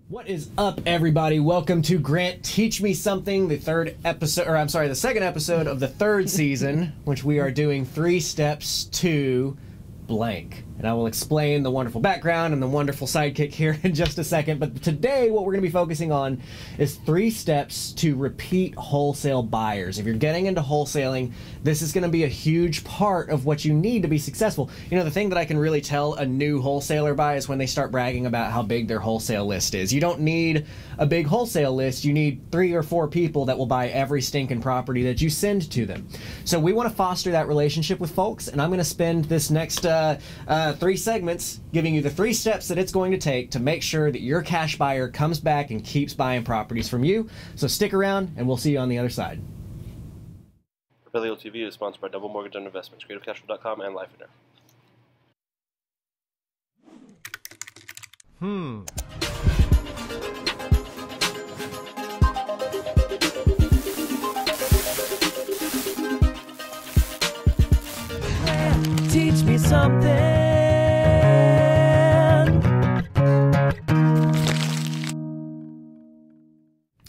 What is up, everybody? Welcome to Grant Teach Me Something, the second episode of the third season, which we are doing 3 steps to blank. And I will explain the wonderful background and the wonderful sidekick here in just a second. But today, what we're going to be focusing on is 3 steps to repeat wholesale buyers. If you're getting into wholesaling, this is going to be a huge part of what you need to be successful. You know, the thing that I can really tell a new wholesaler by is when they start bragging about how big their wholesale list is. You don't need a big wholesale list. You need 3 or 4 people that will buy every stinking property that you send to them. So we want to foster that relationship with folks, and I'm going to spend this next 3 segments giving you the 3 steps that it's going to take to make sure that your cash buyer comes back and keeps buying properties from you. So stick around, and we'll see you on the other side. Propelio TV is sponsored by Double Mortgage and Investments, CreativeCashflow.com, and Lifeonaire. Teach me something.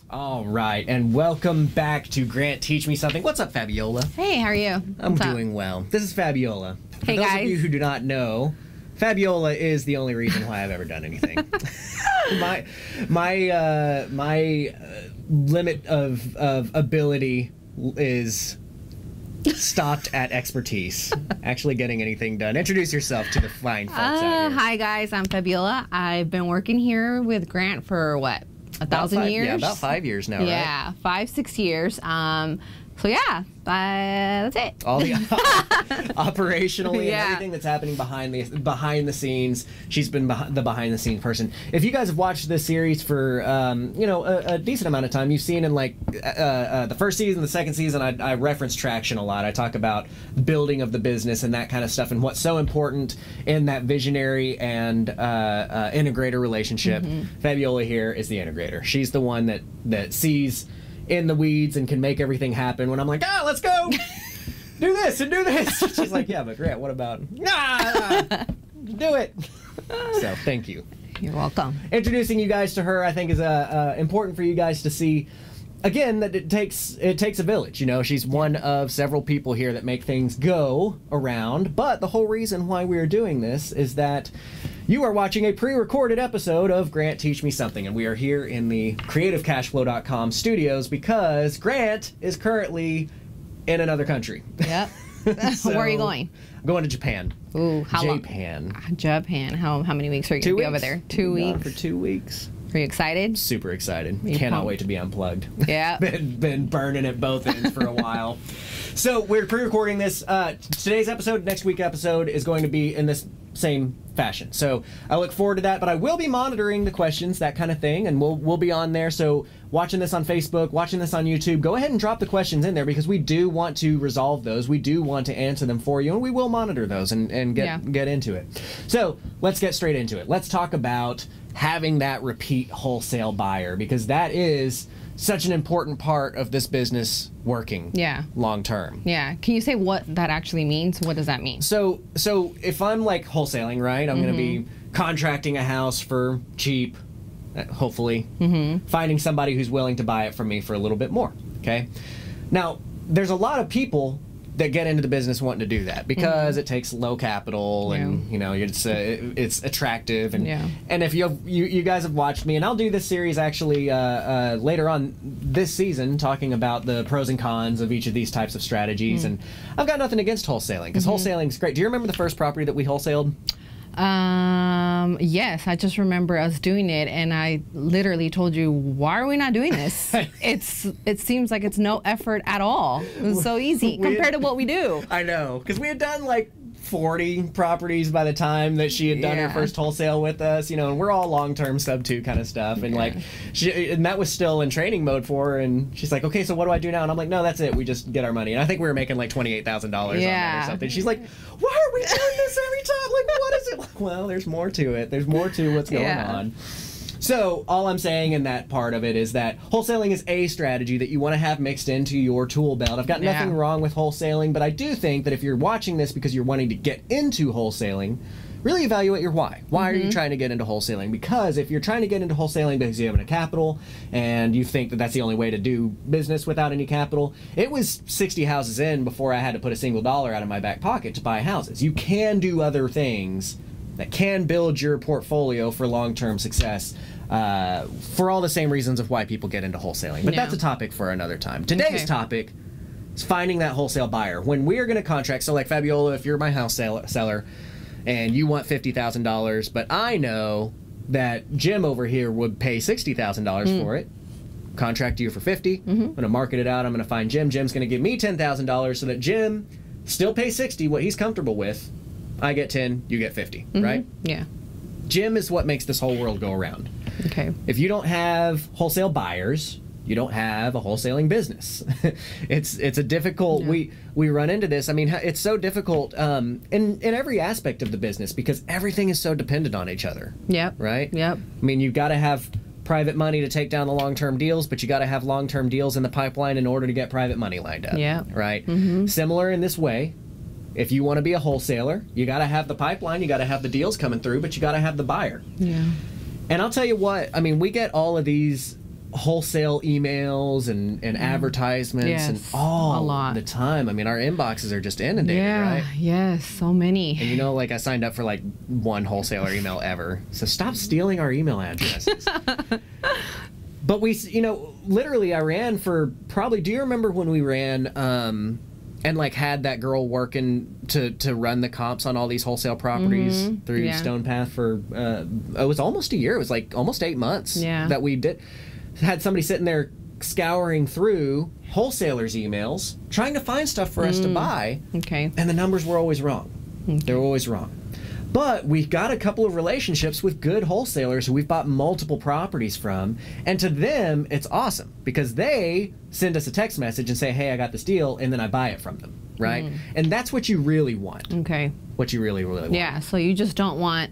All right, and welcome back to Grant Teach Me Something. What's up, Fabiola? Hey, how are you? I'm doing well. This is Fabiola. Hey, For those guys. of you who do not know, Fabiola is the only reason why I've ever done anything. my limit of ability is stopped at expertise. Actually getting anything done. Introduce yourself to the fine folks out here. Hi, guys. I'm Fabiola. I've been working here with Grant for, what, 1,000 years? Yeah, about 5 years now, right? Yeah, 5-6 years. So, yeah, that's it. All the operationally Yeah. and everything that's happening behind the scenes. She's been the behind the scenes person. If you guys have watched this series for a decent amount of time, you've seen in like the first season, the second season, I reference traction a lot. I talk about building of the business and that kind of stuff and what's so important in that visionary and integrator relationship. Fabiola here is the integrator. She's the one that sees in the weeds and can make everything happen when I'm like, let's go do this and do this. She's like, yeah, but Grant, what about do it. So thank you. You're welcome. Introducing you guys to her, I think, is important for you guys to see again that it takes a village. You know, she's one of several people here that make things go around, but the whole reason why we are doing this is that you are watching a pre-recorded episode of Grant Teach Me Something, and we are here in the CreativeCashflow.com studios because Grant is currently in another country. Yep. So, where are you going? I'm going to Japan. Ooh, how long? Japan. How many weeks are you going to be over there? 2 weeks? For 2 weeks. Are you excited? Super excited. You Cannot pumped? wait to be unplugged. Yeah. been burning at both ends for a while. So we're pre-recording this. Today's episode, next week's episode, is going to be in this same fashion. So I look forward to that, but I will be monitoring the questions, that kind of thing, and we'll be on there. So watching this on Facebook, watching this on YouTube, go ahead and drop the questions in there because we do want to resolve those. We do want to answer them for you, and we will monitor those and get into it. So let's get straight into it. Let's talk about having that repeat wholesale buyer, because that is such an important part of this business working long term. Yeah. Can you say what that actually means? What does that mean? So if I'm like wholesaling, right, I'm going to be contracting a house for cheap, hopefully, finding somebody who's willing to buy it from me for a little bit more, okay? Now, there's a lot of people that get into the business wanting to do that because it takes low capital and you know it's attractive and and if you guys have watched me, and I'll do this series actually later on this season talking about the pros and cons of each of these types of strategies, and I've got nothing against wholesaling because wholesaling is great. Do you remember the first property that we wholesaled? Yes, I just remember us doing it, and I literally told you, why are we not doing this? It seems like it's no effort at all. It's so easy compared to what we do. I know, because we had done like 40 properties by the time that she had done her first wholesale with us, you know, and we're all long-term sub-2 kind of stuff, and like and that was still in training mode for her, and she's like, okay, so what do I do now? And I'm like, no, that's it, we just get our money. And I think we were making like $28,000 on that or something. She's like, why are we doing this every time? Like, what is it? Well, there's more to it. There's more to what's going on. So all I'm saying in that part of it is that wholesaling is a strategy that you want to have mixed into your tool belt. I've got nothing wrong with wholesaling, but I do think that if you're watching this because you're wanting to get into wholesaling, really evaluate your why. Why are you trying to get into wholesaling? Because if you're trying to get into wholesaling because you have a capital and you think that that's the only way to do business without any capital, it was 60 houses in before I had to put a single dollar out of my back pocket to buy houses. You can do other things that can build your portfolio for long-term success, for all the same reasons of why people get into wholesaling. But that's a topic for another time. Today's topic is finding that wholesale buyer. When we are going to contract, so like Fabiola, if you're my house seller and you want $50,000, but I know that Jim over here would pay $60,000 for it, contract you for $50. I'm going to market it out. I'm going to find Jim. Jim's going to give me $10,000 so that Jim still pays $60, what he's comfortable with. I get 10, you get 50, right? Yeah. Jim is what makes this whole world go around. Okay. If you don't have wholesale buyers, you don't have a wholesaling business. It's a difficult. We run into this. I mean, it's so difficult in every aspect of the business because everything is so dependent on each other. Yep. Right. Yep. I mean, you've got to have private money to take down the long-term deals, but you got to have long-term deals in the pipeline in order to get private money lined up. Yeah. Right. Similar in this way. If you want to be a wholesaler, you got to have the pipeline, you got to have the deals coming through, but you got to have the buyer. Yeah. And I'll tell you what, I mean, we get all of these wholesale emails and advertisements and all the time. I mean, our inboxes are just inundated, right? Yes, so many. And you know, like I signed up for like one wholesaler email ever. So stop stealing our email addresses. But we, you know, literally I ran for probably, do you remember when we ran and like had that girl working to run the comps on all these wholesale properties through Stone Path for it was almost a year. It was like almost 8 months that we had somebody sitting there scouring through wholesalers' emails trying to find stuff for us to buy. Okay. And the numbers were always wrong. They were always wrong. But we've got a couple of relationships with good wholesalers who we've bought multiple properties from, and to them, it's awesome because they send us a text message and say, hey, I got this deal, and then I buy it from them, right? And that's what you really want. Okay. What you really, really want. Yeah, so you just don't want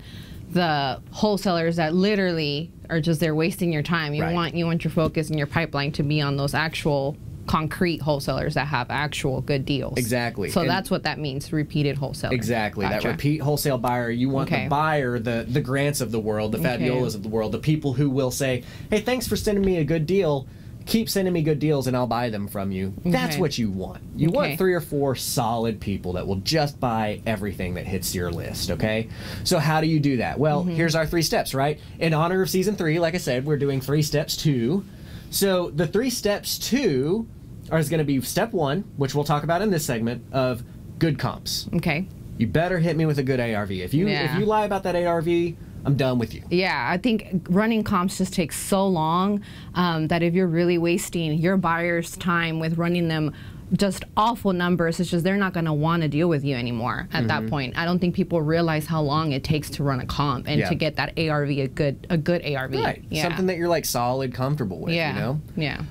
the wholesalers that literally are just there wasting your time. You want your focus and your pipeline to be on those actual concrete wholesalers that have actual good deals. Exactly. So that's what that means, repeated wholesaler. Exactly. That repeat wholesale buyer. You want the buyer, the Grants of the world, the Fabiolas of the world, the people who will say, hey, thanks for sending me a good deal. Keep sending me good deals and I'll buy them from you. That's what you want. You want 3 or 4 solid people that will just buy everything that hits your list, okay? So how do you do that? Well, here's our 3 steps, right? In honor of season 3, like I said, we're doing 3 steps 2. So the 3 steps 2 is going to be step 1, which we'll talk about in this segment, of good comps. Okay. You better hit me with a good ARV. If you lie about that ARV, I'm done with you. Yeah, I think running comps just takes so long that if you're really wasting your buyer's time with running them just awful numbers, it's just they're not going to want to deal with you anymore at that point. I don't think people realize how long it takes to run a comp and to get that ARV a good ARV. Right. Yeah. Something that you're like solid comfortable with, you know? Yeah.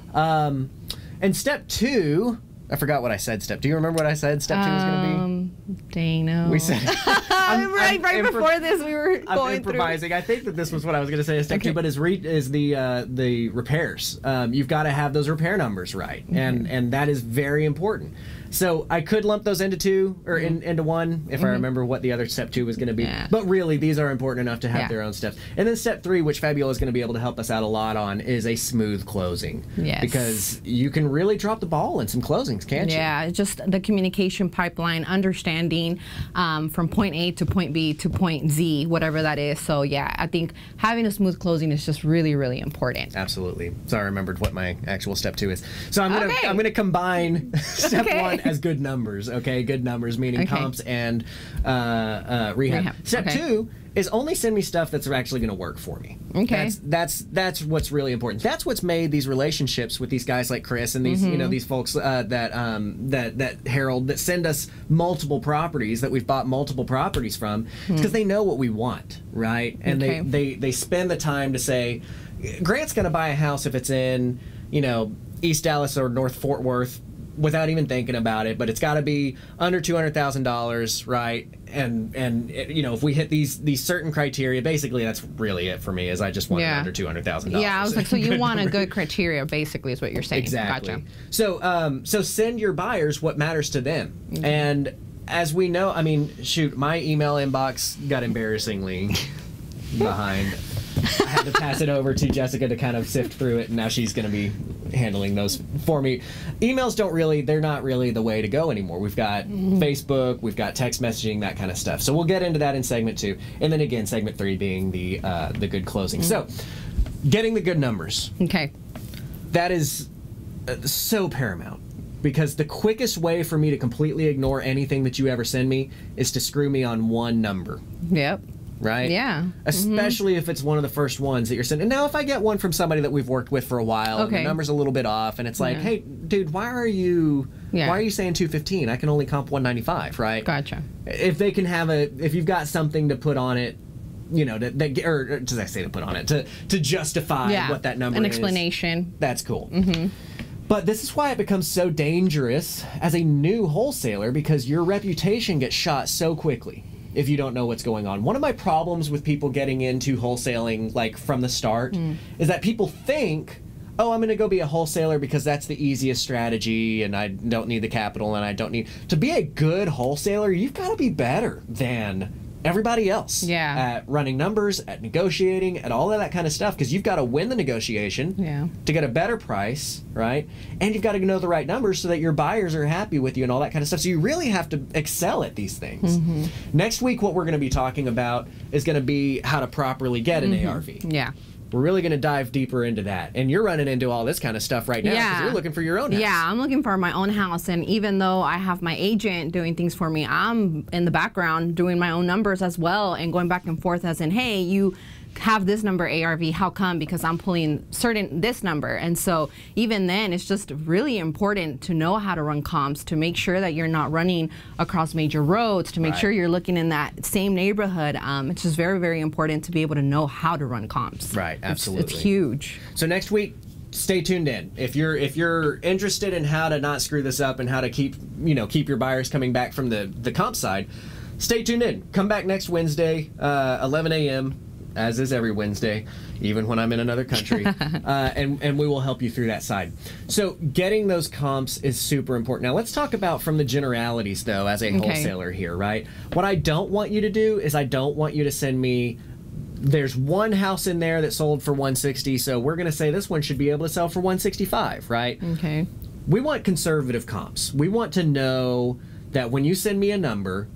And step 2, I forgot what I said. Do you remember what I said step 2 was going to be? Dang, no. We said right before this we were going improvising. I think that this was what I was going to say. Step 2, but is the repairs. You've got to have those repair numbers right, and that is very important. So I could lump those into 2 or into 1 if I remember what the other step 2 was going to be. Yeah. But really, these are important enough to have their own steps. And then step 3, which Fabiola is going to be able to help us out a lot on, is a smooth closing. Yes. Because you can really drop the ball in some closings, can't you? Yeah, just the communication pipeline, understanding from point A to point B to point Z, whatever that is. So yeah, I think having a smooth closing is just really, really important. Absolutely. So I remembered what my actual step 2 is. So I'm gonna combine step 1 as good numbers. Okay, good numbers meaning comps and rehab. Step 2 is only send me stuff that's actually going to work for me. Okay. That's what's really important. That's what's made these relationships with these guys like Chris and these these folks that Harold that send us multiple properties that we've bought multiple properties from. It's because they know what we want, right? And they spend the time to say, Grant's going to buy a house if it's in East Dallas or North Fort Worth, without even thinking about it, but it's got to be under $200,000, right? And if we hit these certain criteria, basically that's really it for me. Is I just want it under $200,000. Yeah, I was like, so you want a good criteria, basically, is what you're saying. Exactly. Gotcha. So send your buyers what matters to them, and as we know, I mean, shoot, my email inbox got embarrassingly behind. I had to pass it over to Jessica to kind of sift through it, and now she's going to be handling those for me. Emails they're not really the way to go anymore. We've got Facebook, we've got text messaging, that kind of stuff. So we'll get into that in segment 2. And then again, segment 3 being the good closing. So, getting the good numbers. Okay. That is so paramount. Because the quickest way for me to completely ignore anything that you ever send me is to screw me on one number. Yep. Right? Yeah. Especially if it's one of the first ones that you're sending. Now, if I get one from somebody that we've worked with for a while, and the number's a little bit off, and it's like, hey, dude, why are you saying 215? I can only comp 195, right? Gotcha. If they can have if you've got something to put on it, you know, or does I say to put on it, to justify what that number is. An explanation. That's cool. But this is why it becomes so dangerous as a new wholesaler, because your reputation gets shot so quickly if you don't know what's going on. One of my problems with people getting into wholesaling, like, from the start, is that people think, oh, I'm going to go be a wholesaler because that's the easiest strategy, and I don't need the capital, and I don't need... To be a good wholesaler, you've got to be better than everybody else at running numbers, at negotiating, at all of that kind of stuff, because you've got to win the negotiation to get a better price, right? And you've got to know the right numbers so that your buyers are happy with you and all that kind of stuff. So you really have to excel at these things. Next week, what we're going to be talking about is going to be how to properly get an ARV. Yeah. We're really going to dive deeper into that. And you're running into all this kind of stuff right now because you're looking for your own house. Yeah, I'm looking for my own house. And even though I have my agent doing things for me, I'm in the background doing my own numbers as well and going back and forth as in, hey, you have this number ARV, how come? Because I'm pulling this number. And so even then, it's just really important to know how to run comps, to make sure that you're not running across major roads, to make sure you're looking in that same neighborhood. It's just very, very important to be able to know how to run comps. Right, absolutely. It's huge. So next week, stay tuned in. If you're interested in how to not screw this up and how to keep your buyers coming back from the comp side, stay tuned in. Come back next Wednesday, 11 a.m., as is every Wednesday, even when I'm in another country, and we will help you through that side. So getting those comps is super important. Now let's talk about from the generalities, though, as a wholesaler here, right? What I don't want you to do is I don't want you to send me, there's one house in there that sold for 160, so we're going to say this one should be able to sell for 165, right? Okay. We want conservative comps. We want to know that when you send me a number,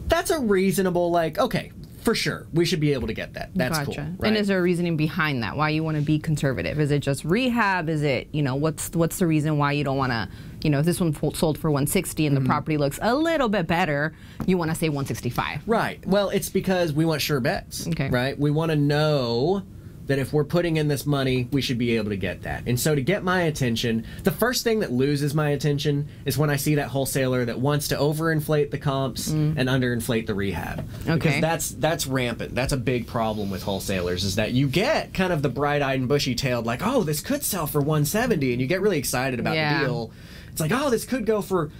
that's a reasonable, like, okay, for sure, we should be able to get that. That's cool. Right? And is there a reasoning behind that? Why you want to be conservative? Is it just rehab? Is it, what's the reason why you don't want to, if this one sold for 160 and the property looks a little bit better, you want to say 165? Right. Well, it's because we want sure bets. Okay. Right. We want to know that if we're putting in this money, we should be able to get that. And so to get my attention, the first thing that loses my attention is when I see that wholesaler that wants to overinflate the comps and underinflate the rehab. Okay. Because that's rampant. That's a big problem with wholesalers, is that you get kind of the bright-eyed and bushy-tailed, like, oh, this could sell for 170, and you get really excited about the deal. It's like, oh, this could go for...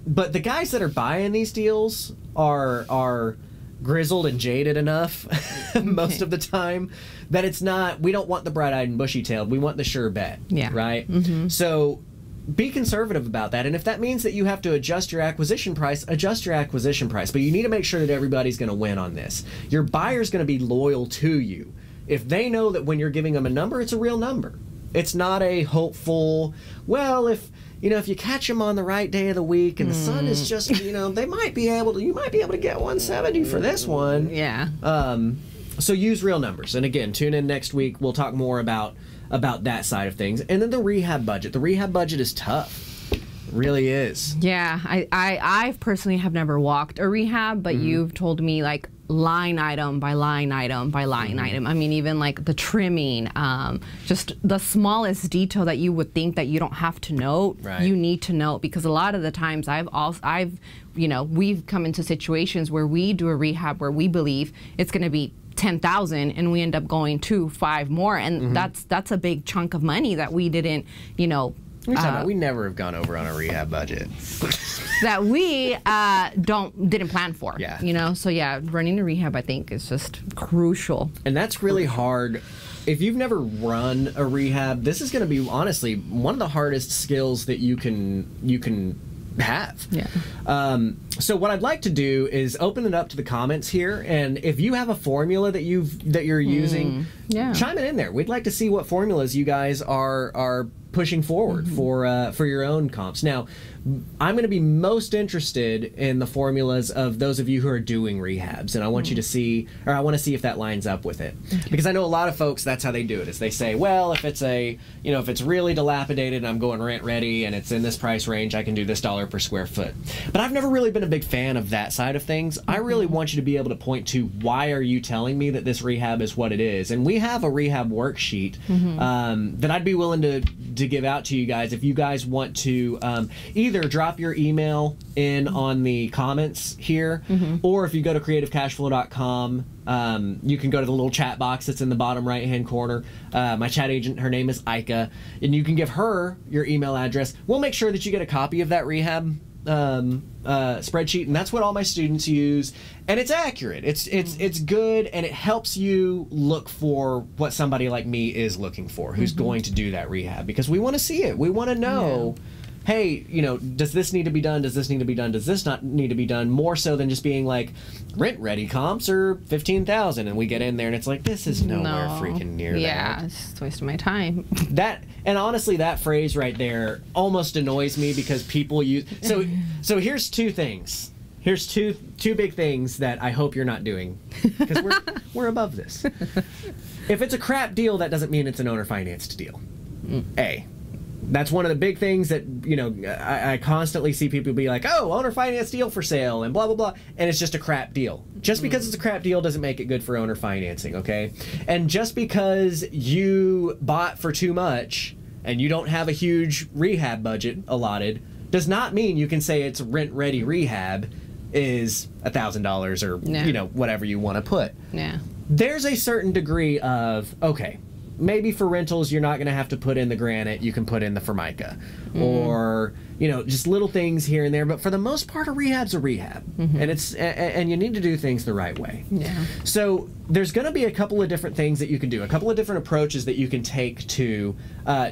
But the guys that are buying these deals are grizzled and jaded enough most of the time that it's not, we don't want the bright-eyed and bushy-tailed, we want the sure bet. Yeah. Right? So be conservative about that, and if that means that you have to adjust your acquisition price, adjust your acquisition price, but you need to make sure that everybody's going to win on this. Your buyer's going to be loyal to you if they know that when you're giving them a number, it's a real number. It's not a hopeful, well, if you catch them on the right day of the week and the sun is just, they might be able to, you might be able to get 170 for this one. Yeah. So use real numbers. And again, tune in next week. We'll talk more about that side of things. And then the rehab budget. The rehab budget is tough. It really is. Yeah. I personally have never walked a rehab, but you've told me, like, line item by line item by line item. I mean, even like the trimming, just the smallest detail that you would think that you don't have to note, you need to note, because a lot of the times we've come into situations where we do a rehab where we believe it's going to be 10,000 and we end up going 2-5 more, and that's a big chunk of money that we didn't, we never have gone over on a rehab budget. That we didn't plan for. Yeah. So yeah, running a rehab, I think, is just crucial. And that's really hard. If you've never run a rehab, this is going to be honestly one of the hardest skills that you can have. Yeah. So what I'd like to do is open it up to the comments here, and if you have a formula that you're using, chime it in there. We'd like to see what formulas you guys are pushing forward for your own comps. Now, I'm going to be most interested in the formulas of those of you who are doing rehabs, and I want you to see, or I want to see if that lines up with it. Okay. Because I know a lot of folks, that's how they do it, is they say, well, if it's if it's really dilapidated and I'm going rent ready and it's in this price range, I can do this dollar per square foot. But I've never really been a big fan of that side of things. I really want you to be able to point to, why are you telling me that this rehab is what it is? And we have a rehab worksheet that I'd be willing to give out to you guys if you guys want to either drop your email in on the comments here, or if you go to creativecashflow.com, you can go to the little chat box that's in the bottom right hand corner. My chat agent, her name is Ika, and you can give her your email address. We'll make sure that you get a copy of that rehab spreadsheet, and that's what all my students use, and it's accurate. It's good, and it helps you look for what somebody like me is looking for, who's going to do that rehab, because we want to see it. We want to know, hey, does this need to be done? Does this need to be done? Does this not need to be done? More so than just being like, rent ready comps are $15,000, and we get in there and it's like, this is nowhere freaking near that. Yeah, it's just wasting my time. And honestly, that phrase right there almost annoys me, because people use. So here's two things. Here's two big things that I hope you're not doing, because we're above this. If it's a crap deal, that doesn't mean it's an owner financed deal. That's one of the big things that, I constantly see people be like, oh, owner finance deal for sale and blah, blah, blah. And it's just a crap deal. Just because it's a crap deal doesn't make it good for owner financing, okay? And just because you bought for too much and you don't have a huge rehab budget allotted does not mean you can say it's rent-ready rehab is $1,000 or, whatever you want to put. Yeah. There's a certain degree of, okay, maybe for rentals you're not going to have to put in the granite, you can put in the Formica, or just little things here and there, but for the most part a rehab's a rehab, and you need to do things the right way. So there's going to be a couple of different things that you can do, a couple of different approaches that you can take to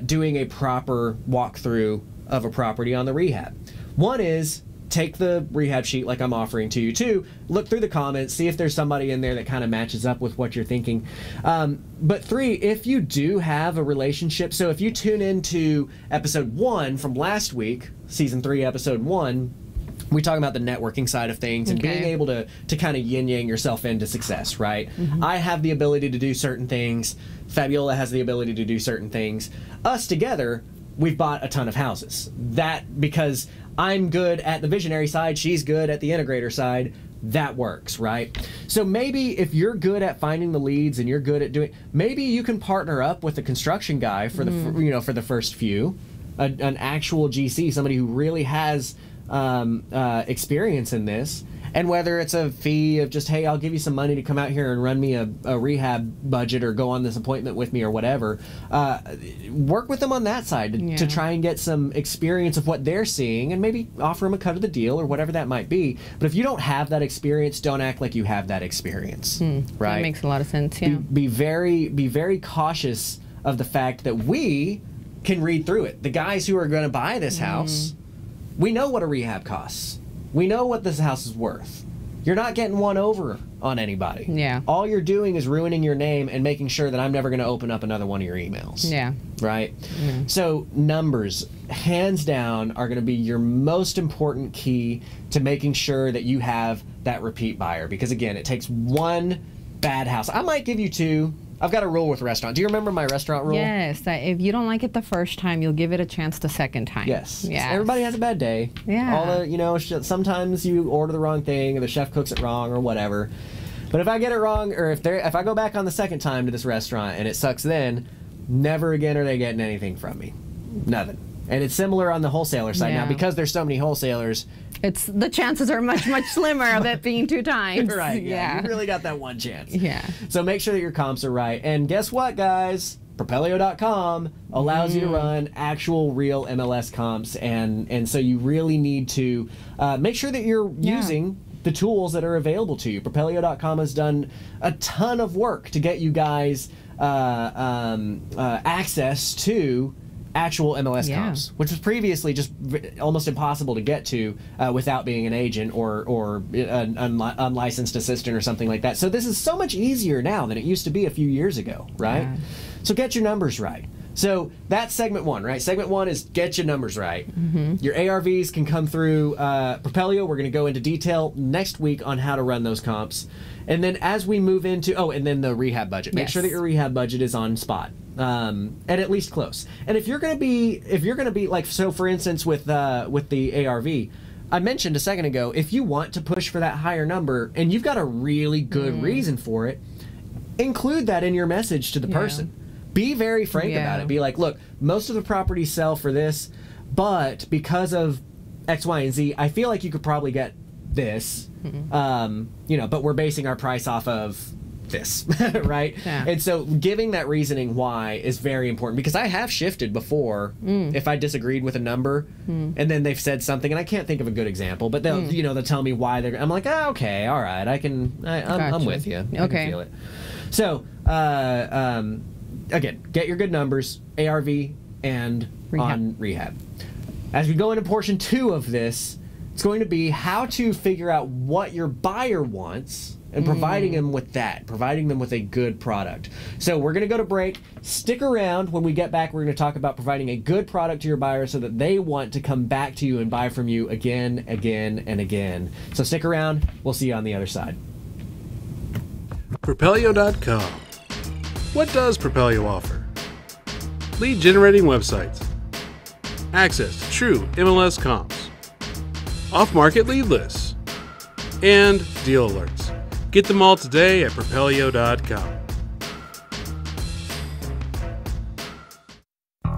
doing a proper walkthrough of a property on the rehab. One is take the rehab sheet like I'm offering to you. Two, look through the comments, see if there's somebody in there that kind of matches up with what you're thinking. But three, if you do have a relationship, so if you tune into episode 1 from last week, season 3, episode 1, we talk about the networking side of things and being able to kind of yin-yang yourself into success, right? I have the ability to do certain things. Fabiola has the ability to do certain things. Us together, we've bought a ton of houses. That, because I'm good at the visionary side, she's good at the integrator side, that works, right? So maybe if you're good at finding the leads and you're good at doing, maybe you can partner up with a construction guy for the for the first few, an actual GC, somebody who really has experience in this. And whether it's a fee of just, hey, I'll give you some money to come out here and run me a rehab budget or go on this appointment with me or whatever, work with them on that side to try and get some experience of what they're seeing, and maybe offer them a cut of the deal or whatever that might be. But if you don't have that experience, don't act like you have that experience, right? That makes a lot of sense, yeah. Be very cautious of the fact that we can read through it. The guys who are going to buy this house, we know what a rehab costs. We know what this house is worth. You're not getting one over on anybody. Yeah. All you're doing is ruining your name and making sure that I'm never going to open up another one of your emails. Yeah. Right? So numbers, hands down, are going to be your most important key to making sure that you have that repeat buyer. Because again, it takes one bad house. I might give you 2. I've got a rule with restaurant. Do you remember my restaurant rule? Yes, that if you don't like it the first time, you'll give it a chance the second time. Yes. Yeah. Everybody has a bad day. Yeah. All the, sometimes you order the wrong thing, or the chef cooks it wrong, or whatever. But if I get it wrong, or if I go back on the second time to this restaurant and it sucks, then never again are they getting anything from me. Nothing. And it's similar on the wholesaler side now, because there's so many wholesalers. It's the chances are much slimmer of it being 2 times. Right. Yeah. You really got that one chance. Yeah. So make sure that your comps are right. And guess what, guys? Propelio.com allows you to run actual real MLS comps, and so you really need to make sure that you're using the tools that are available to you. Propelio.com has done a ton of work to get you guys access to actual MLS comps, which was previously just almost impossible to get to without being an agent or an unlicensed assistant or something like that. So this is so much easier now than it used to be a few years ago, right? Yeah. So get your numbers right. So that's segment one, right? Segment one is get your numbers right. Your ARVs can come through Propelio. We're going to go into detail next week on how to run those comps. And then as we move into, and then the rehab budget. Make sure that your rehab budget is on spot. And at least close. And if you're going to be like, so for instance with the ARV, I mentioned a second ago, if you want to push for that higher number and you've got a really good reason for it, include that in your message to the person. Be very frank about it. Be like, look, most of the properties sell for this, but because of X, Y, and Z, I feel like you could probably get this, you know, but we're basing our price off of this, right? Yeah. And so giving that reasoning why is very important, because I have shifted before if I disagreed with a number and then they've said something, and I can't think of a good example, but they'll, you know, they'll tell me why they're, I'm like, oh, okay, all right, I'm with you. I can feel it. So, again, get your good numbers, ARV and on rehab. As we go into portion 2 of this, it's going to be how to figure out what your buyer wants and providing them with that, providing them with a good product. So we're going to go to break. Stick around. When we get back, we're going to talk about providing a good product to your buyer so that they want to come back to you and buy from you again, and again. So stick around. We'll see you on the other side. Propelio.com. What does Propelio offer? Lead generating websites, access to true MLS comps, off-market lead lists, and deal alerts. Get them all today at Propelio.com.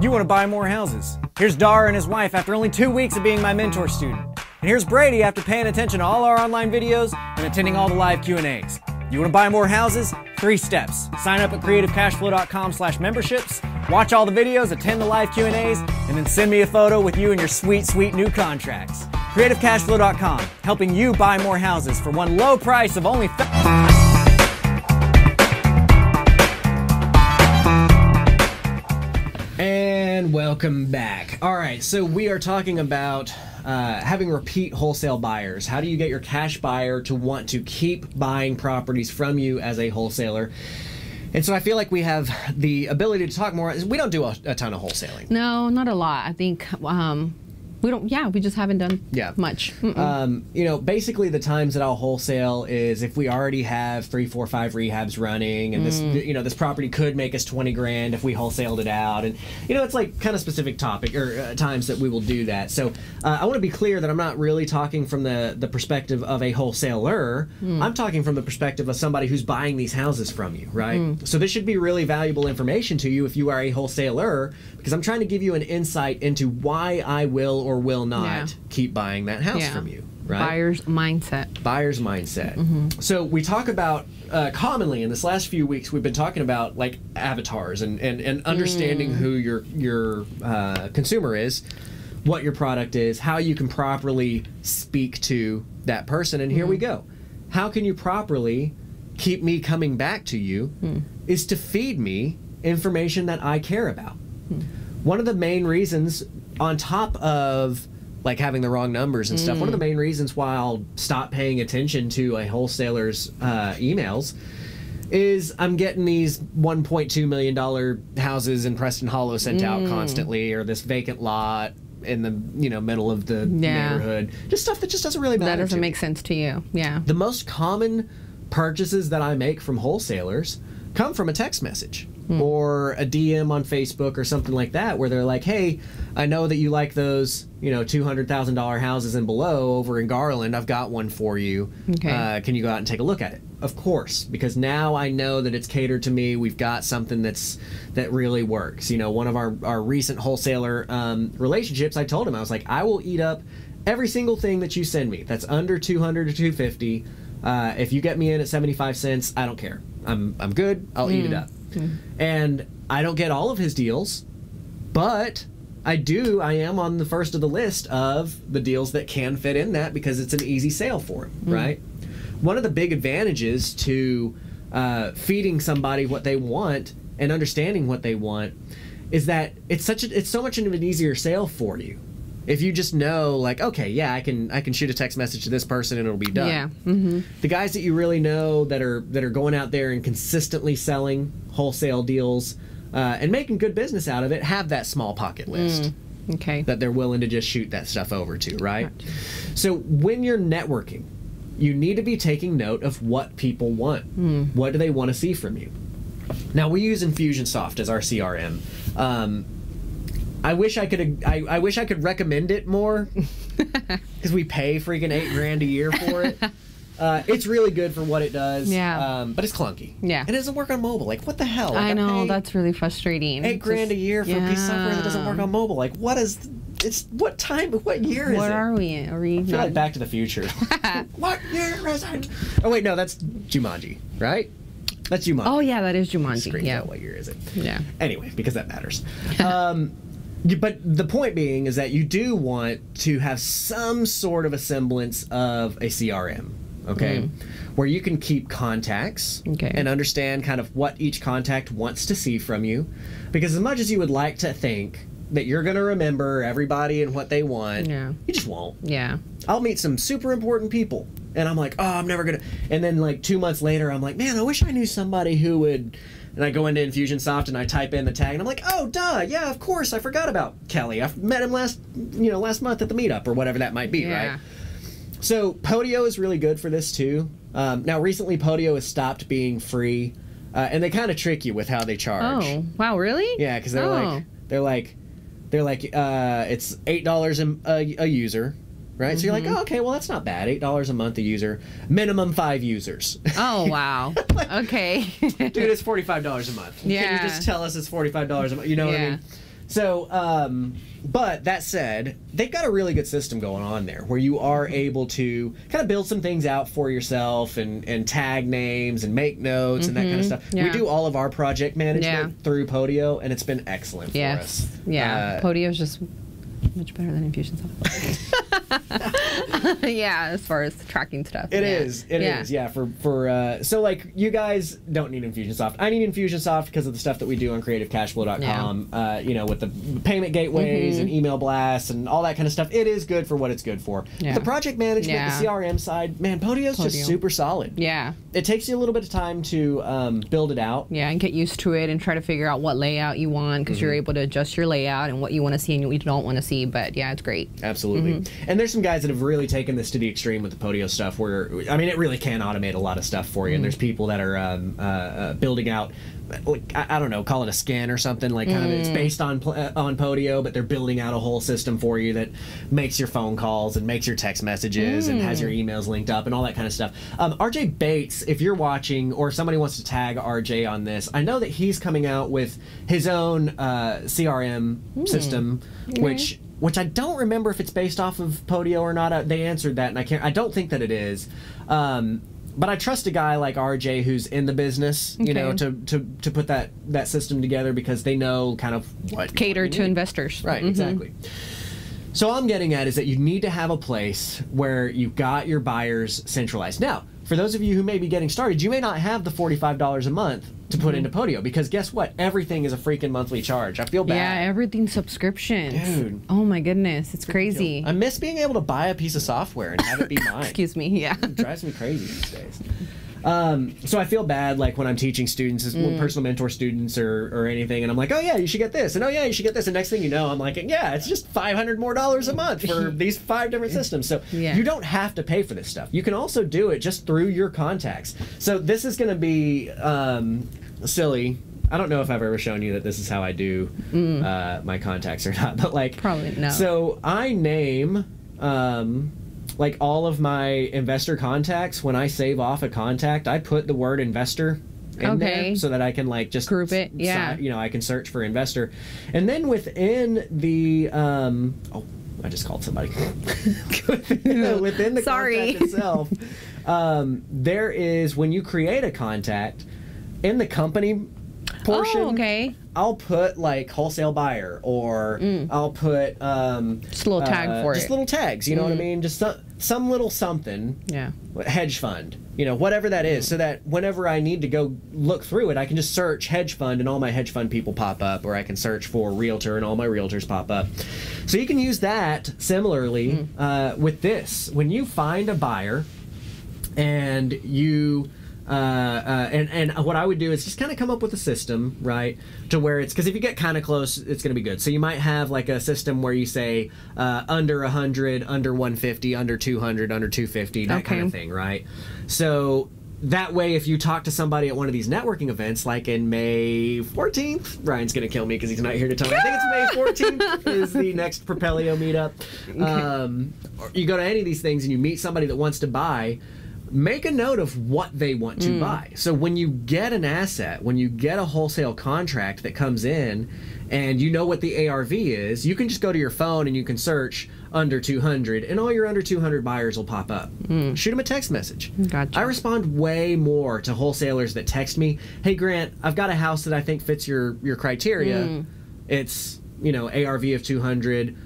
You want to buy more houses. Here's Dar and his wife after only 2 weeks of being my mentor student. And here's Brady after paying attention to all our online videos and attending all the live Q&As. You want to buy more houses? 3 steps. Sign up at creativecashflow.com/memberships, watch all the videos, attend the live Q&As, and then send me a photo with you and your sweet, sweet new contracts. creativecashflow.com, helping you buy more houses for one low price of only And welcome back. All right, so we are talking about having repeat wholesale buyers. How do you get your cash buyer to want to keep buying properties from you as a wholesaler? And so I feel like we have the ability to talk more. We don't do a ton of wholesaling. No, not a lot. I think we don't. Yeah, we just haven't done much. You know, basically the times that I'll wholesale is if we already have 3, 4, 5 rehabs running, and this, you know, this property could make us 20 grand if we wholesaled it out, and you know, it's like kind of specific topic or times that we will do that. So I want to be clear that I'm not really talking from the perspective of a wholesaler. I'm talking from the perspective of somebody who's buying these houses from you, right? So this should be really valuable information to you if you are a wholesaler, because I'm trying to give you an insight into why I will or will not keep buying that house from you, right? Buyer's mindset. Buyer's mindset. So we talk about, commonly in this last few weeks, we've been talking about like avatars and understanding who your consumer is, what your product is, how you can properly speak to that person. And here we go. How can you properly keep me coming back to you is to feed me information that I care about. One of the main reasons, on top of like having the wrong numbers and stuff, one of the main reasons why I'll stop paying attention to a wholesaler's emails is I'm getting these $1.2 million houses in Preston Hollow sent out constantly, or this vacant lot in the middle of the neighborhood. Just stuff that just doesn't really matter. That doesn't make sense to you. Yeah. The most common purchases that I make from wholesalers come from a text message or a DM on Facebook or something like that, where they're like, hey, I know that you like those, $200,000 houses and below over in Garland. I've got one for you. Okay. Can you go out and take a look at it? Of course, because now I know that it's catered to me. We've got something that really works. One of our recent wholesaler relationships, I told him, I was like, I will eat up every single thing that you send me that's under 200 or 250. If you get me in at 75 cents, I don't care. I'm good. I'll eat it up. And I don't get all of his deals, but I am on the first of the list of the deals that can fit in that, because it's an easy sale for him, right? One of the big advantages to feeding somebody what they want and understanding what they want is that it's so much of an easier sale for you. If you just know, like, okay, yeah, I can shoot a text message to this person and it'll be done. Yeah. The guys that you really know that are going out there and consistently selling wholesale deals and making good business out of it have that small pocket list Okay. that they're willing to just shoot that stuff over to, right? So when you're networking, you need to be taking note of what people want. What do they want to see from you? Now, we use Infusionsoft as our CRM. I wish I could recommend it more because we pay freaking $8,000 a year for it. It's really good for what it does. Yeah. But it's clunky. Yeah. And it doesn't work on mobile. Like, what the hell? Like, I know, that's really frustrating. $8,000 a year for a piece of software that doesn't work on mobile. Like, what is? What time? What year is it? What are we? Are we I feel not? like Back to the Future. What year is it? Oh wait, no, that's Jumanji, right? That's Jumanji. Oh yeah, that is Jumanji. Screen Yeah. out, what year is it? Yeah. Anyway, because that matters. But the point being is that you do want to have some sort of a semblance of a CRM, okay? Where you can keep contacts and understand kind of what each contact wants to see from you. Because as much as you would like to think that you're going to remember everybody and what they want, you just won't. Yeah. I'll meet some super important people, and I'm like, oh, I'm never going to... And then like 2 months later, I'm like, man, I wish I knew somebody who would... And I go into Infusionsoft and I type in the tag, and I'm like, oh, duh, yeah, of course, I forgot about Kelly. I met him last month at the meetup, or whatever that might be, right? So Podio is really good for this too. Now, recently, Podio has stopped being free, and they kind of trick you with how they charge. Oh, wow, really? Yeah, because they're like, it's $8 a user. Right? So you're like, oh, okay, well, that's not bad. $8 a month a user. Minimum 5 users. Oh, wow. Okay. Dude, it's $45 a month. Yeah. Can you just tell us it's $45 a month? You know what I mean? So, but that said, they've got a really good system going on there where you are able to kind of build some things out for yourself and tag names and make notes and that kind of stuff. Yeah. We do all of our project management through Podio, and it's been excellent for us. Yeah. Podio's just much better than Infusionsoft. Yeah, as far as tracking stuff. It is. Yeah. So like, you guys don't need Infusionsoft. I need Infusionsoft because of the stuff that we do on creativecashflow.com. You know, with the payment gateways and email blasts and all that kind of stuff. It is good for what it's good for. Yeah. The project management, the CRM side, man, Podio's just super solid. Yeah. It takes you a little bit of time to build it out. Yeah, and get used to it and try to figure out what layout you want, because you're able to adjust your layout and what you want to see and what you don't want to see. But yeah, it's great. Absolutely. And there's some guys that have really taken this to the extreme with the Podio stuff where, I mean, it really can automate a lot of stuff for you. And there's people that are building out, like, I don't know, call it a skin or something, like kind of it's based on Podio, but they're building out a whole system for you that makes your phone calls and makes your text messages and has your emails linked up and all that kind of stuff. RJ Bates, if you're watching or if somebody wants to tag RJ on this, I know that he's coming out with his own CRM system, which I don't remember if it's based off of Podio or not. They answered that, and I don't think that it is. But I trust a guy like RJ who's in the business, you know, to put that system together because they know kind of what cater to investors. Right, exactly. So all I'm getting at is that you need to have a place where you've got your buyers centralized. Now, for those of you who may be getting started, you may not have the $45 a month to put into Podio because guess what? Everything is a freaking monthly charge. I feel bad. Yeah, everything's subscriptions. Dude. Oh my goodness, it's crazy. I miss being able to buy a piece of software and have it be mine. Excuse me, yeah. It drives me crazy these days. So I feel bad, like when I'm teaching students, personal mentor students or anything, and I'm like, oh yeah, you should get this, and oh yeah, you should get this, and next thing you know, I'm like, yeah, it's just $500 more a month for these 5 different systems. So you don't have to pay for this stuff. You can also do it just through your contacts. So this is going to be silly. I don't know if I've ever shown you that this is how I do my contacts or not, but like probably no. So I name like all of my investor contacts. When I save off a contact, I put the word investor in there so that I can like just group it. Yeah, you know, I can search for investor, and then within the I just called somebody. Within the contact itself, there is, when you create a contact in the company portion, I'll put like wholesale buyer, or I'll put just a little tag for it. Just little tags, you know what I mean? Just some little something, Yeah. hedge fund, whatever that is, so that whenever I need to go look through it, I can just search hedge fund and all my hedge fund people pop up, or I can search for realtor and all my realtors pop up. So you can use that similarly with this. When you find a buyer and you and what I would do is just kind of come up with a system, right, to where it's, because if you get kind of close, it's going to be good. So you might have like a system where you say under 100, under 150, under 200, under 250, that kind of thing, right? So that way, if you talk to somebody at one of these networking events, like in May 14th, Ryan's going to kill me because he's not here to tell me. I think it's May 14th is the next Propelio meetup. Or you go to any of these things and you meet somebody that wants to buy, make a note of what they want to buy. So when you get an asset, when you get a wholesale contract that comes in and you know what the ARV is, you can just go to your phone and you can search under 200 and all your under 200 buyers will pop up. Shoot them a text message. Gotcha. I respond way more to wholesalers that text me, hey Grant, I've got a house that I think fits your criteria. It's, ARV of 200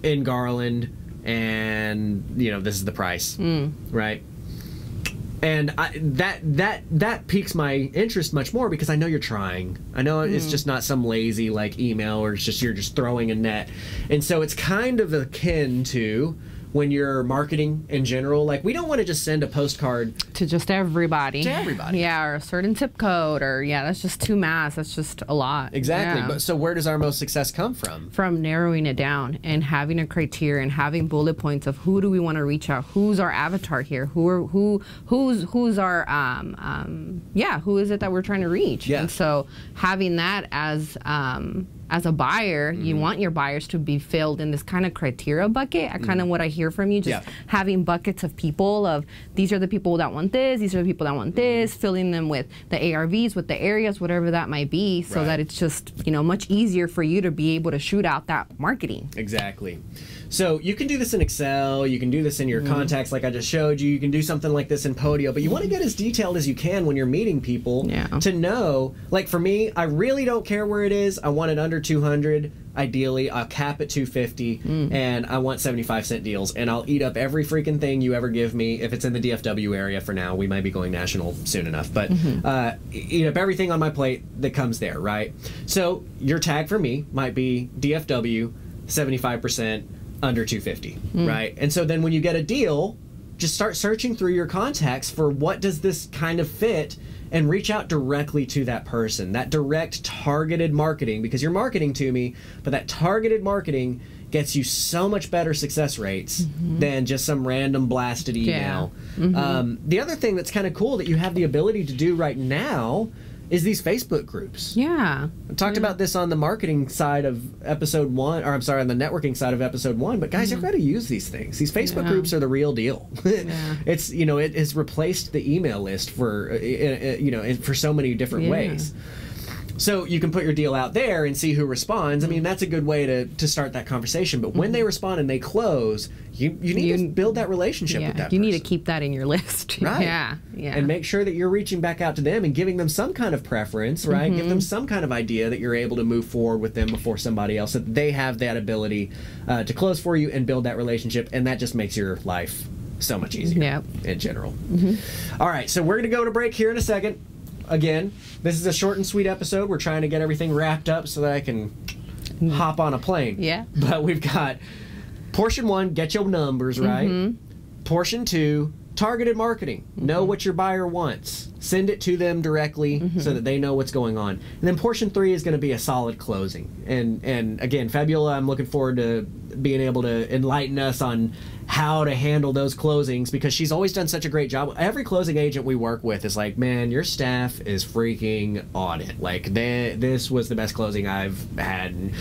in Garland and, this is the price, right? And that piques my interest much more because I know you're trying. I know it's just not some lazy like email or it's just you're just throwing a net. And so it's kind of akin to when you're marketing in general. Like, we don't want to just send a postcard To just everybody. to everybody. Yeah, or a certain zip code, or that's just too mass. That's just a lot. Exactly. Yeah. But so where does our most success come from? From narrowing it down and having a criteria and having bullet points of who do we want to reach out, who's our avatar here, who's our who is it that we're trying to reach? Yeah. And so having that as a buyer, you want your buyers to be filled in this kind of criteria bucket. Kind of what I hear from you, just having buckets of people of these are the people that want this, these are the people that want this, filling them with the ARVs, with the areas, whatever that might be, so that it's just, much easier for you to be able to shoot out that marketing. Exactly. So you can do this in Excel, you can do this in your contacts like I just showed you, you can do something like this in Podio, but you want to get as detailed as you can when you're meeting people to know, like for me, I really don't care where it is. I want it under 200, ideally. I'll cap at 250, and I want 75-cent deals, and I'll eat up every freaking thing you ever give me. If it's in the DFW area for now, we might be going national soon enough, but eat up everything on my plate that comes there, right? So your tag for me might be DFW, 75%, under 250, right? And so then when you get a deal, just start searching through your contacts for what does this kind of fit and reach out directly to that person. That direct targeted marketing, because you're marketing to me, but that targeted marketing gets you so much better success rates than just some random blasted email. The other thing that's kind of cool that you have the ability to do right now is these Facebook groups. Yeah. I talked about this on the marketing side of episode 1, or I'm sorry, on the networking side of episode 1, but guys, you've got to use these things. These Facebook groups are the real deal. It's, it has replaced the email list for, for so many different ways. So you can put your deal out there and see who responds. I mean, that's a good way to start that conversation. But when they respond and they close, you need to build that relationship with that person. You need to keep that in your list. Right. Yeah. And make sure that you're reaching back out to them and giving them some kind of preference, right? Give them some kind of idea that you're able to move forward with them before somebody else, so that they have that ability to close for you and build that relationship. And that just makes your life so much easier in general. All right, so we're going to go to break here in a second. Again, this is a short and sweet episode. We're trying to get everything wrapped up so that I can hop on a plane. Yeah. But we've got portion 1, get your numbers right. Portion 2, targeted marketing. Know what your buyer wants. Send it to them directly so that they know what's going on. And then portion 3 is going to be a solid closing. And again, Fabiola, I'm looking forward to being able to enlighten us on how to handle those closings, because she's always done such a great job. Every closing agent we work with is like, man, your staff is freaking on it. Like, this was the best closing I've had. And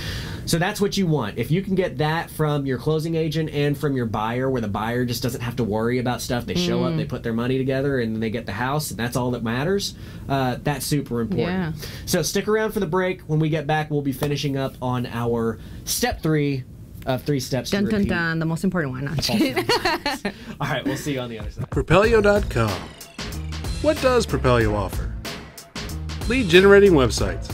so that's what you want. If you can get that from your closing agent and from your buyer, where the buyer just doesn't have to worry about stuff. They show up, they put their money together, and they get the house, and that's all that matters. That's super important. So stick around for the break. When we get back, we'll be finishing up on our step 3 of 3 steps to repeat. The most important one. All right, we'll see you on the other side. Propelio.com. What does Propelio offer? Lead generating websites,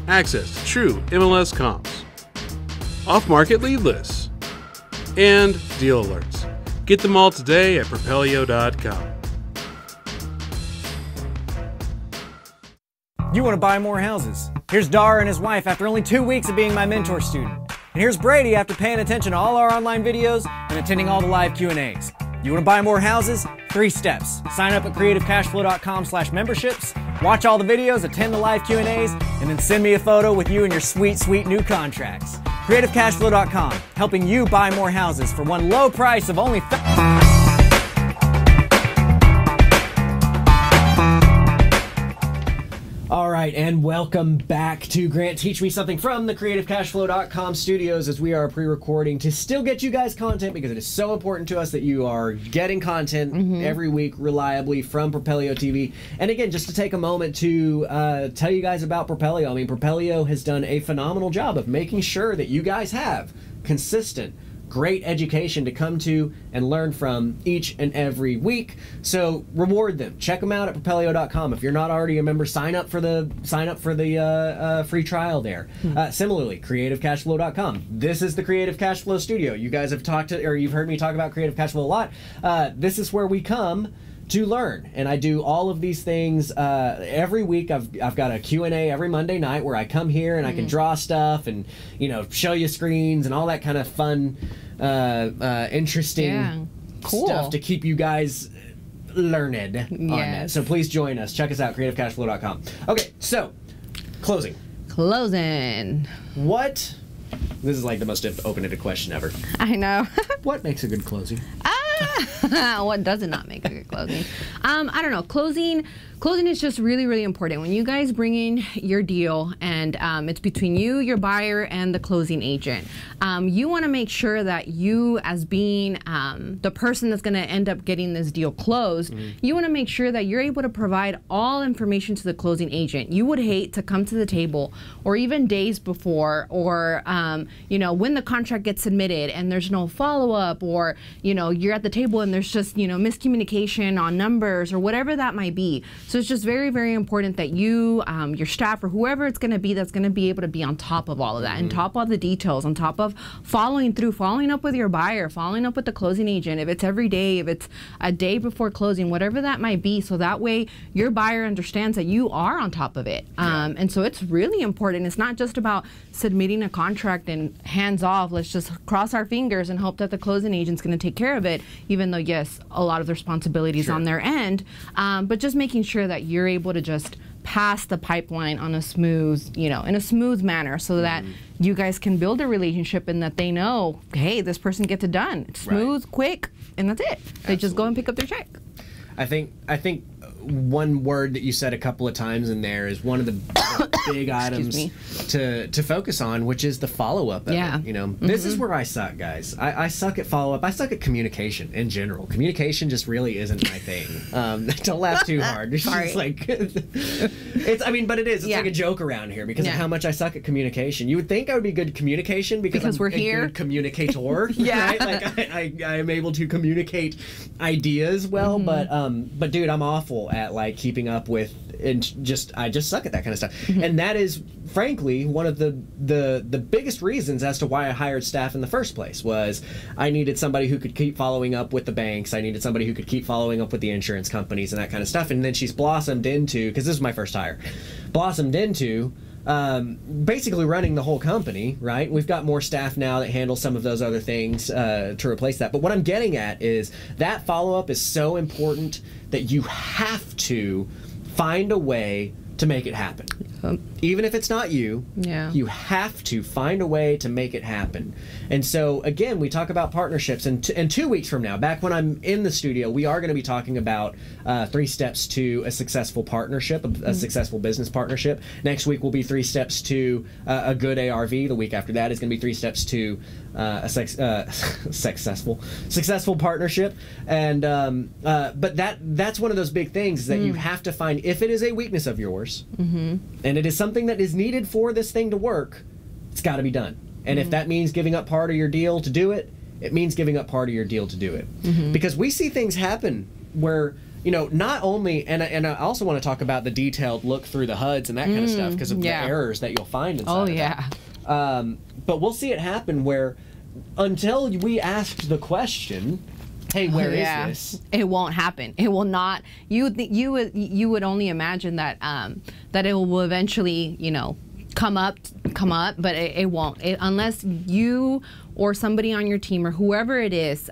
access to true MLS comps, off-market lead lists, and deal alerts. Get them all today at Propelio.com. You want to buy more houses? Here's Dar and his wife after only 2 weeks of being my mentor student. And here's Brady after paying attention to all our online videos and attending all the live Q&As. You want to buy more houses? 3 steps. Sign up at creativecashflow.com/memberships, watch all the videos, attend the live Q&As, and then send me a photo with you and your sweet, sweet new contracts. creativecashflow.com, helping you buy more houses for one low price of only All right, and welcome back to Grant Teach Me Something from the creativecashflow.com studios, as we are pre-recording to still get you guys content, because it is so important to us that you are getting content every week reliably from Propelio TV. And again, just to take a moment to tell you guys about Propelio. I mean, Propelio has done a phenomenal job of making sure that you guys have consistent, great education to come to and learn from each and every week. So reward them. Check them out at Propelio.com. If you're not already a member, sign up for the free trial there. Similarly, CreativeCashflow.com. This is the Creative Cashflow Studio. You guys have talked to, or you've heard me talk about Creative Cashflow a lot. This is where we come to learn, and I do all of these things every week. I've got a Q&A every Monday night where I come here and I can draw stuff and, you know, show you screens and all that kind of fun, interesting stuff to keep you guys learned on that. So please join us. Check us out, creativecashflow.com. Okay, so closing. What? This is like the most open-ended question ever. I know. What makes a good closing? What does it not make a good closing? I don't know. Closing is just really, really important. When you guys bring in your deal and it's between you, your buyer, and the closing agent, you want to make sure that you, as being the person that's going to end up getting this deal closed, you want to make sure that you're able to provide all information to the closing agent. You would hate to come to the table, or even days before, or you know, when the contract gets submitted and there's no follow-up, or you know, you're at the table and there's just, you know, miscommunication on numbers or whatever that might be. So it's just very, very important that you, your staff, or whoever it's going to be that's going to be able to be on top of all of that, and top of the details, on top of following through, following up with your buyer, following up with the closing agent, if it's every day, if it's a day before closing, whatever that might be, so that way your buyer understands that you are on top of it. And so it's really important. It's not just about submitting a contract and hands off, let's just cross our fingers and hope that the closing agent's going to take care of it, even though, yes, a lot of the responsibilities on their end, but just making sure that you're able to just pass the pipeline on a smooth, you know, in a smooth manner, so that you guys can build a relationship and that they know, hey, this person gets it done. It's smooth, quick, and that's it. They just go and pick up their check. I think one word that you said a couple of times in there is one of the big items to focus on, which is the follow-up of it. You know, this is where I suck, guys. I suck at follow-up. I suck at communication in general. Communication just really isn't my thing. Don't laugh too hard. It's just like, I mean, but it is. It's like a joke around here because of how much I suck at communication. You would think I would be good at communication because we're here. A good communicator, right? Like I am able to communicate ideas well, but dude, I'm awful at like keeping up with, and I just suck at that kind of stuff. And that is frankly one of the biggest reasons as to why I hired staff in the first place. Was I needed somebody who could keep following up with the banks, I needed somebody who could keep following up with the insurance companies and that kind of stuff. And then she's blossomed into, because this is my first hire, blossomed into basically running the whole company, right? We've got more staff now that handle some of those other things to replace that. But what I'm getting at is that follow-up is so important that you have to find a way to make it happen. Even if it's not you, you have to find a way to make it happen. And so, again, we talk about partnerships. And 2 weeks from now, back when I'm in the studio, we are going to be talking about 3 steps to a successful partnership, a successful business partnership. Next week will be 3 steps to a good ARV. The week after that is going to be 3 steps to a successful partnership. And but that's one of those big things, is that you have to find, if it is a weakness of yours, and it is something that is needed for this thing to work, it's got to be done. And if that means giving up part of your deal to do it, it means giving up part of your deal to do it. Because we see things happen where, you know, not only, and I also want to talk about the detailed look through the HUDs and that kind of stuff, because of the errors that you'll find inside of that. But we'll see it happen where, until we asked the question, hey, where is Yeah. this? It won't happen. It will not. You would only imagine that that it will eventually, come up, but it won't. Unless you or somebody on your team or whoever it is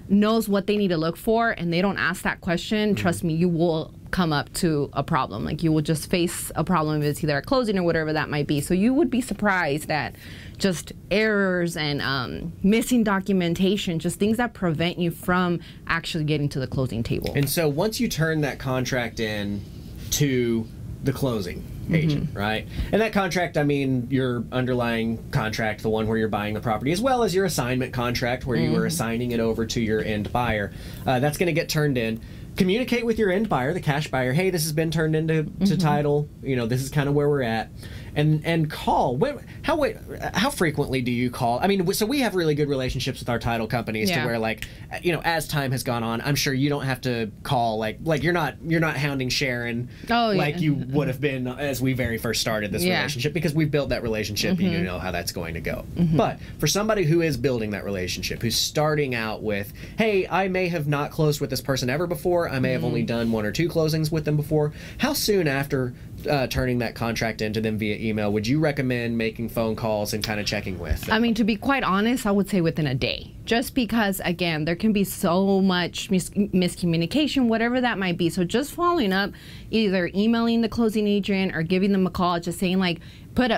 knows what they need to look for, and they don't ask that question. Trust me, you will come up to a problem. Like, you will just face a problem if it's either a closing or whatever that might be. So you would be surprised at just errors and missing documentation, just things that prevent you from actually getting to the closing table. And so once you turn that contract in to the closing agent, right? And that contract, I mean, your underlying contract, the one where you're buying the property, as well as your assignment contract where you were assigning it over to your end buyer, that's going to get turned in. Communicate with your end buyer, the cash buyer. Hey, this has been turned into title. This is kind of where we're at, and call. How frequently do you call? I mean, so we have really good relationships with our title companies to where, like, as time has gone on, I'm sure you don't have to call like you're not hounding Sharon like you would have been as we very first started this relationship, because we've built that relationship and you know how that's going to go. But for somebody who is building that relationship, who's starting out with, hey, I may have not closed with this person ever before. I may have only done 1 or 2 closings with them before. How soon after turning that contract into them via email would you recommend making phone calls and kind of checking with them? I mean, to be quite honest, I would say within a day. Just because, again, there can be so much miscommunication, whatever that might be. So just following up, either emailing the closing agent or giving them a call, just saying, like, put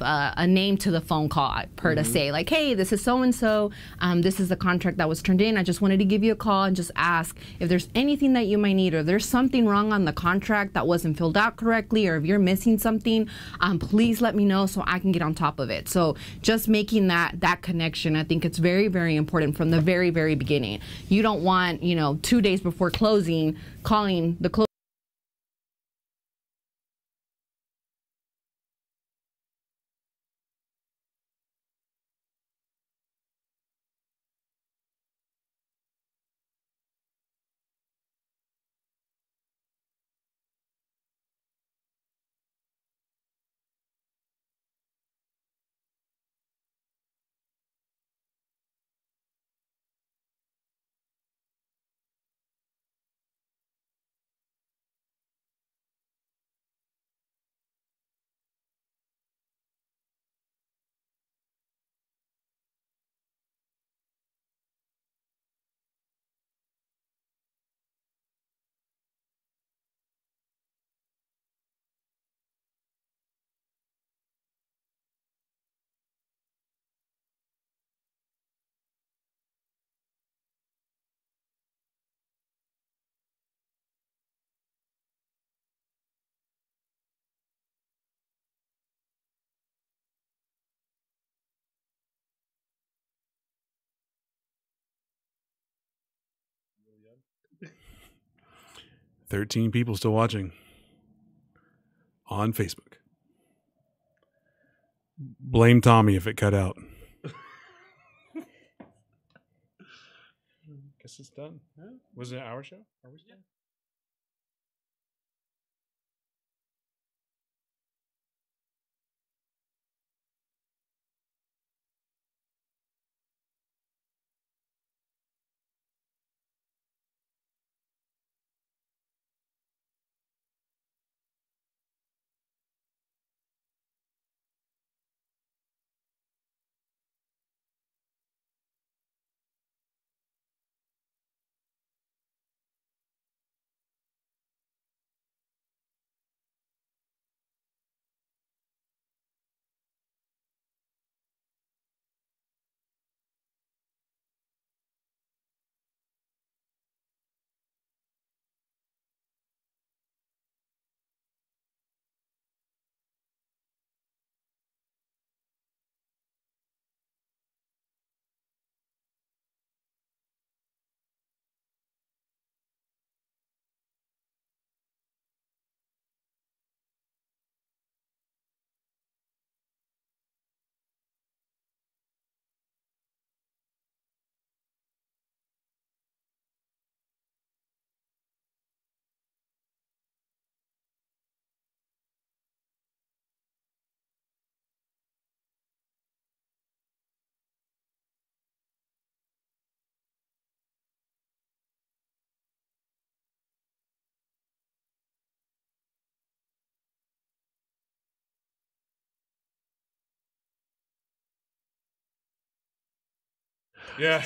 a name to the phone call to say, like, hey, this is so-and-so, this is the contract that was turned in. I just wanted to give you a call and just ask if there's anything that you might need, or there's something wrong on the contract that wasn't filled out correctly, or if you're missing something, please let me know so I can get on top of it. So just making that connection, I think it's very, very important from the very, very beginning. You don't want, 2 days before closing, calling the closing. Yeah. 13 people still watching on Facebook. Blame Tommy if it cut out. Guess it's done. Yeah. Was it our show? Are we still? Yeah.